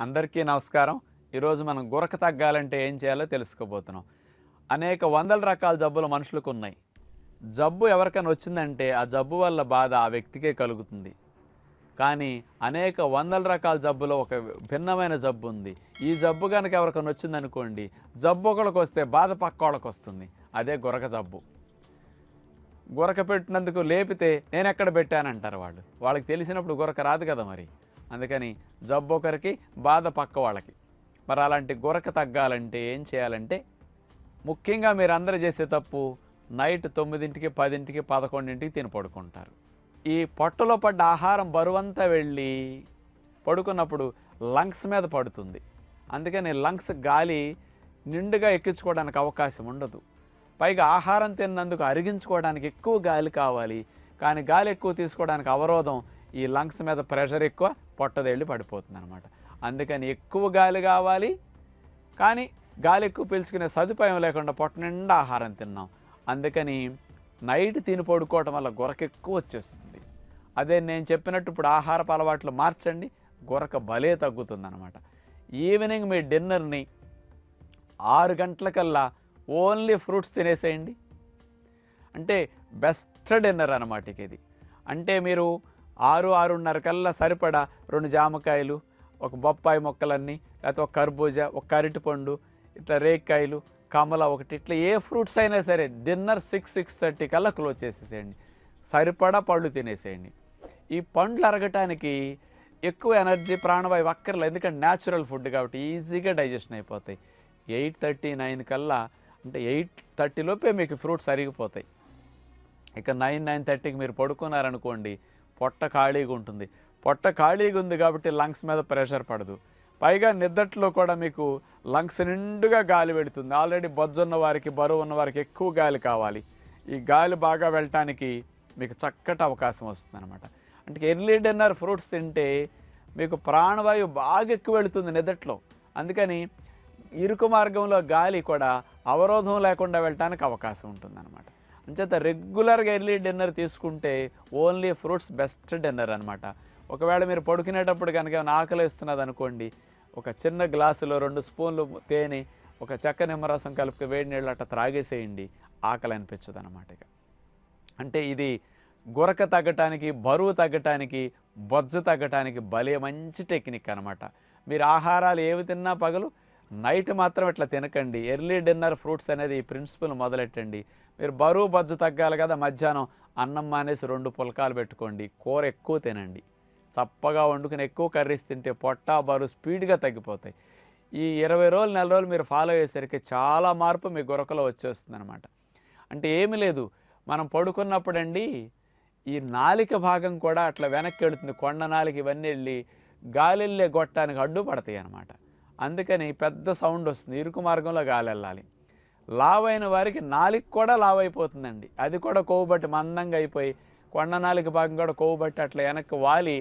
అందరికీ నమస్కారం. ఈరోజు మనం గురక తగ్గాలంటే ఏం చేయాలో తెలుసుకోబోతున్నాం. అనేక వందల రకాల జబ్బులు మనుషులకు ఉన్నాయి. జబ్బు ఎవరికైనా వచ్చిందంటే ఆ జబ్బు వల్ల బాధ ఆ వ్యక్తికే కలుగుతుంది. కానీ అనేక వందల రకాల జబ్బులో ఒక భిన్నమైన జబ్బు ఉంది. ఈ జబ్బు కనుక ఎవరికైనా వచ్చిందనుకోండి, జబ్బు ఒకళ్ళకి వస్తే బాధ పక్కోళ్ళకి వస్తుంది. అదే గురక జబ్బు. గురక పెట్టినందుకు లేపితే నేనెక్కడ పెట్టానంటారు వాళ్ళు. వాళ్ళకి తెలిసినప్పుడు గురక రాదు కదా మరి. అందుకని జబ్బు ఒకరికి, బాధ పక్క వాళ్ళకి. మరి అలాంటి గురక తగ్గాలంటే ఏం చేయాలంటే, ముఖ్యంగా మీరు అందరూ చేసే తప్పు నైట్ 9కి, 10కి, 11కి తిని పడుకుంటారు. ఈ పొట్టలో పడ్డ ఆహారం బరువంతా వెళ్ళి పడుకున్నప్పుడు లంగ్స్ మీద పడుతుంది. అందుకని లంగ్స్ గాలి నిండుగా ఎక్కించుకోవడానికి అవకాశం ఉండదు. పైగా ఆహారం తిన్నందుకు అరిగించుకోవడానికి ఎక్కువ గాలి కావాలి. కానీ గాలి ఎక్కువ తీసుకోవడానికి అవరోధం, ఈ లంగ్స్ మీద ప్రెషర్ ఎక్కువ, పొట్టదేళ్ళి పడిపోతుంది అనమాట. అందుకని ఎక్కువ గాలి కావాలి, కానీ గాలి ఎక్కువ పీల్చుకునే సదుపాయం లేకుండా పొట్ట నిండా ఆహారం తిన్నాం. అందుకని నైట్ తిని పడుకోవటం వల్ల గురక ఎక్కువ వచ్చేస్తుంది. అదే నేను చెప్పినట్టు ఇప్పుడు ఆహారపు అలవాట్లు మార్చండి, గురక భలే తగ్గుతుందన్నమాట. ఈవినింగ్ మీ డిన్నర్ని 6 గంటలకల్లా ఓన్లీ ఫ్రూట్స్ తినేసేయండి. అంటే బెస్ట్ డిన్నర్ అన్నమాట ఇది. అంటే మీరు 6-6:30 కల్లా సరిపడా 2 జామకాయలు, ఒక బొప్పాయి మొక్కలన్నీ, లేకపోతే ఒక కర్బూజా, ఒక అరటిపండు, ఇట్లా రేక్కాయలు, కమల ఒకటి, ఇట్లా ఏ ఫ్రూట్స్ అయినా సరే డిన్నర్ 6-6:30 కల్లా క్లోజ్ చేసేసేయండి. సరిపడా పళ్ళు తినేసేయండి. ఈ పండ్లు అరగటానికి ఎక్కువ ఎనర్జీ, ప్రాణవాయువు అక్కర్లేదు. ఎందుకంటే న్యాచురల్ ఫుడ్ కాబట్టి ఈజీగా డైజెషన్ అయిపోతాయి. 8:30-9 కల్లా, అంటే 8:30 లోపే మీకు ఫ్రూట్స్ అరిగిపోతాయి. ఇక 9-9:30కి మీరు పడుకున్నారనుకోండి, పొట్ట ఖాళీగా ఉంటుంది. పొట్ట ఖాళీగా ఉంది కాబట్టి లంగ్స్ మీద ప్రెషర్ పడదు. పైగా నిద్దట్లో కూడా మీకు లంగ్స్ నిండుగా గాలి వెళుతుంది. ఆల్రెడీ బొజ్జున్న వారికి, బరువు ఉన్న వారికి ఎక్కువ గాలి కావాలి. ఈ గాలి బాగా వెళ్ళటానికి మీకు చక్కటి అవకాశం వస్తుంది అనమాట. అంటే ఎర్లీ డిన్నర్ ఫ్రూట్స్ తింటే మీకు ప్రాణవాయువు బాగా ఎక్కువ వెళుతుంది నిద్దట్లో. అందుకని ఇరుకు మార్గంలో గాలి కూడా అవరోధం లేకుండా వెళ్ళటానికి అవకాశం ఉంటుందన్నమాట. అంచేత రెగ్యులర్గా ఎర్లీ డిన్నర్ తీసుకుంటే ఓన్లీ ఫ్రూట్స్ బెస్ట్ డిన్నర్ అనమాట. ఒకవేళ మీరు పడుకునేటప్పుడు కనుక ఏమైనా ఆకలి వేస్తున్నది అనుకోండి, ఒక చిన్న గ్లాసులో 2 స్పూన్లు తేనె, ఒక చెక్క నిమ్మరసం కలిపి వేడి నీళ్ళు అట్లా త్రాగేసేయండి, ఆకలి అనిపించదు అనమాట. ఇక అంటే ఇది గురక తగ్గటానికి, బరువు తగ్గటానికి, బొజ్జు తగ్గటానికి భలే మంచి టెక్నిక్ అనమాట. మీరు ఆహారాలు ఏవి తిన్నా పగలు, నైట్ మాత్రం ఇట్లా తినకండి. ఎర్లీ డిన్నర్ ఫ్రూట్స్ అనేది ఈ ప్రిన్సిపల్ మొదలెట్టండి. మీరు బరువు బొజ్జు తగ్గాలి కదా, మధ్యాహ్నం అన్నం మానేసి 2 పుల్కాలు పెట్టుకోండి. కూర ఎక్కువ తినండి. చప్పగా వండుకుని ఎక్కువ కర్రీస్ తింటే పొట్ట, బరువు స్పీడ్గా తగ్గిపోతాయి. ఈ 20 రోజులు, నెల రోజులు మీరు ఫాలో అయ్యేసరికి చాలా మార్పు మీ గురకలో వచ్చేస్తుంది అనమాట. అంటే ఏమీ లేదు, మనం పడుకున్నప్పుడండి ఈ నాలిక భాగం కూడా అట్లా వెనక్కి వెళుతుంది. కొండ నాలిక ఇవన్నీ వెళ్ళి గాలి వెళ్ళే గొట్టానికి అడ్డుపడతాయి అన్నమాట. అందుకని పెద్ద సౌండ్ వస్తుంది. ఇరుకు మార్గంలో గాలి వెళ్ళాలి. లావైన వారికి నాలిక కూడా లావైపోతుందండి. అది కూడా కొవ్వు బట్టి మందంగా అయిపోయి కొండ నాలిక భాగం కూడా కొవ్వు బట్టి అట్లా వెనక్కి వాలి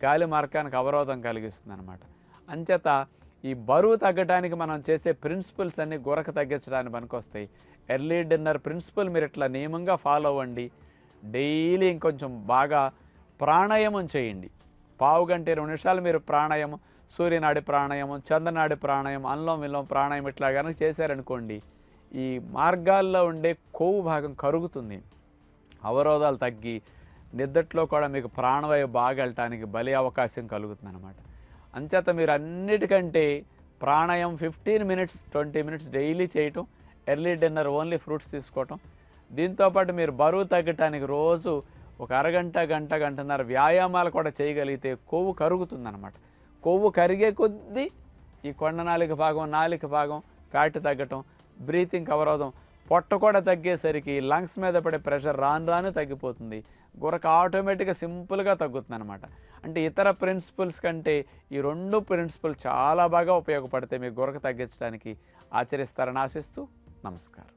గాలి మార్గానికి అవరోధం కలిగిస్తుంది అనమాట. అంచేత ఈ బరువు తగ్గడానికి మనం చేసే ప్రిన్సిపల్స్ అన్నీ గురక తగ్గించడానికి పనికొస్తాయి. ఎర్లీ డిన్నర్ ప్రిన్సిపల్ మీరు ఇట్లా నియమంగా ఫాలో అవ్వండి. డైలీ ఇంకొంచెం బాగా ప్రాణాయామం చేయండి. పావు గంట 20 నిమిషాలు మీరు ప్రాణాయామం, సూర్యనాడి ప్రాణాయామం, చంద్రనాడి ప్రాణాయామం, అనులోమ విలోమ ప్రాణాయామం ఇట్లా కనుక చేశారనుకోండి, ఈ మార్గాల్లో ఉండే కొవ్వు భాగం కరుగుతుంది, అవరోధాలు తగ్గి నిద్దట్లో కూడా మీకు ప్రాణవాయువు బాగా వెళ్ళటానికి భలే అవకాశం కలుగుతుంది అనమాట. అంచేత మీరు అన్నిటికంటే ప్రాణాయామం 15 మినిట్స్ 20 మినిట్స్ డైలీ చేయటం, ఎర్లీ డిన్నర్ ఓన్లీ ఫ్రూట్స్ తీసుకోవటం. దీంతోపాటు మీరు బరువు తగ్గటానికి రోజు ఒక అరగంట, గంట, గంటన్నర వ్యాయామాలు కూడా చేయగలిగితే కొవ్వు కరుగుతుందన్నమాట. కొవ్వు కరిగే కొద్దీ ఈ కొండ నాలిక భాగం, నాలిక భాగం ఫ్యాట్ తగ్గటం, బ్రీతింగ్ అవరోధం, పొట్ట కూడా తగ్గేసరికి లంగ్స్ మీద పడే ప్రెషర్ రాను రాను తగ్గిపోతుంది. గురక ఆటోమేటిక్గా సింపుల్గా తగ్గుతుంది అనమాట. అంటే ఇతర ప్రిన్సిపల్స్ కంటే ఈ 2 ప్రిన్సిపల్ చాలా బాగా ఉపయోగపడతాయి మీకు గురక తగ్గించడానికి. ఆచరిస్తారని ఆశిస్తూ నమస్కారం.